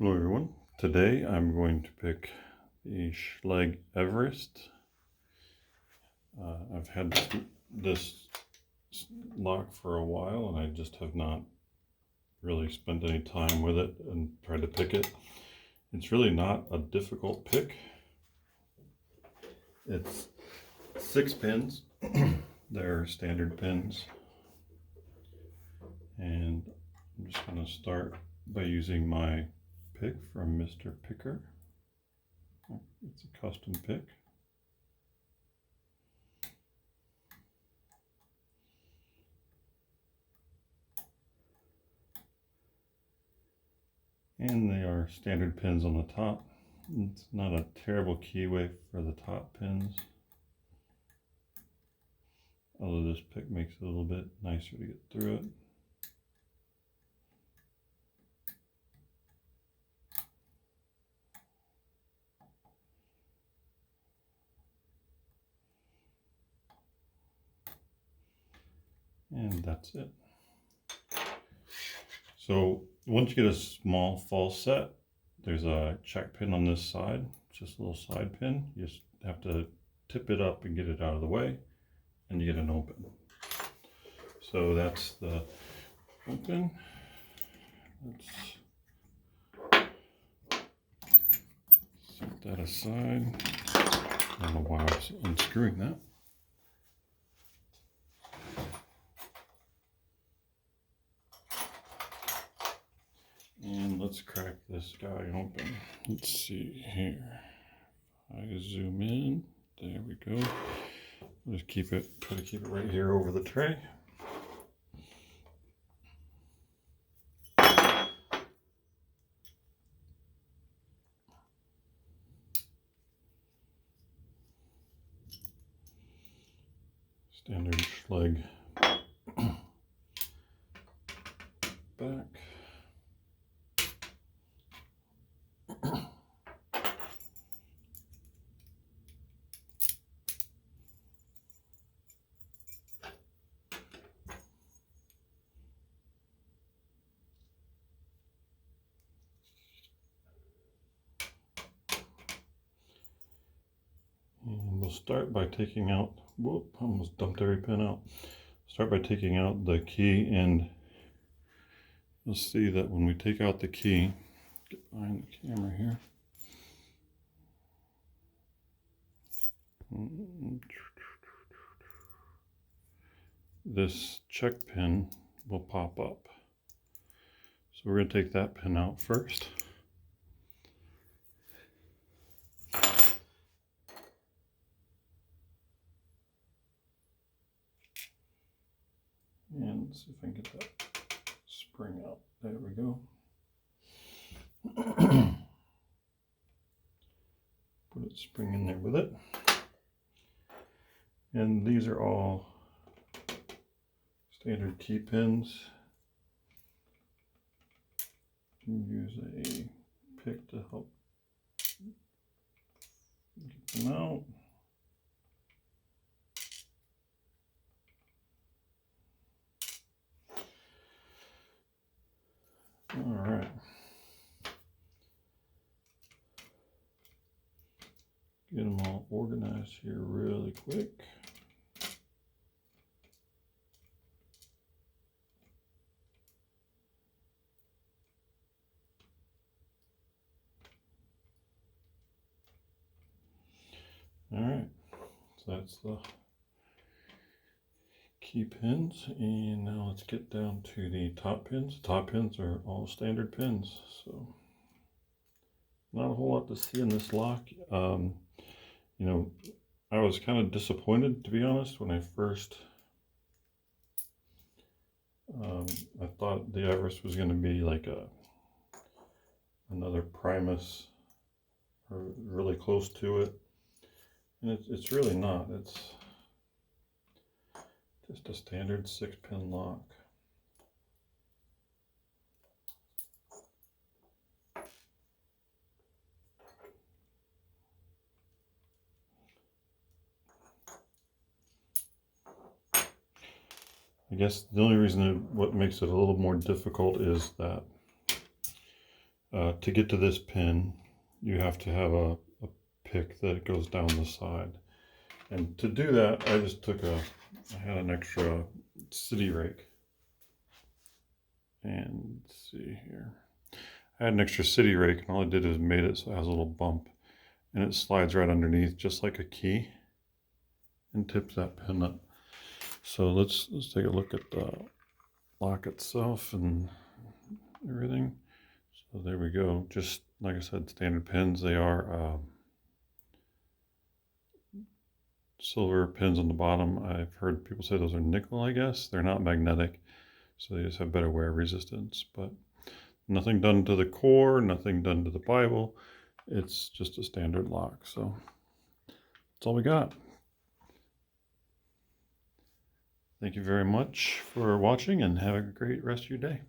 Hello everyone. Today I'm going to pick the Schlage Everest. I've had this lock for a while and I just have not really spent any time with it and tried to pick it. It's really not a difficult pick. It's 6 pins. They're standard pins. And I'm just going to start by using my pick from Mr. Picker. It's a custom pick. And they are standard pins on the top. It's not a terrible keyway for the top pins, although this pick makes it a little bit nicer to get through it. And that's it. So once you get a small false set, there's a check pin on this side, just a little side pin. You just have to tip it up and get it out of the way, and you get an open. So that's the open. Let's set that aside. I don't know why I was unscrewing that. And let's crack this guy open. Let's see here. I zoom in. There we go. Just try to keep it right here over the tray. Standard Schlage back. And we'll start by taking out, whoop, almost dumped every pin out. Start by taking out the key, and you'll see that when we take out the key, get behind the camera here. This check pin will pop up. So we're going to take that pin out first. And let's see if I can get that spring out. There we go. Put its spring in there with it. And these are all standard key pins. Use a pick to help get them out. All right. Get them all organized here really quick. All right, so that's the key pins, and now let's get down to the top pins. Top pins are all standard pins, so not a whole lot to see in this lock. You know, I was kind of disappointed, to be honest, when I first I thought the Everest was going to be like another Primus or really close to it, and it's really not. It's just a standard 6-pin lock. I guess the only reason what makes it a little more difficult is that To get to this pin, you have to have a pick that goes down the side. And to do that, I just took I had an extra city rake. And let's see here. I had an extra city rake, and all I did is made it so it has a little bump. And it slides right underneath, just like a key, and tips that pin up. So let's take a look at the lock itself and everything. So there we go. Just like I said, standard pins. They are silver pins on the bottom. I've heard people say those are nickel, I guess. They're not magnetic, so they just have better wear resistance. But nothing done to the core, nothing done to the Bible. It's just a standard lock. So that's all we got. Thank you very much for watching, and have a great rest of your day.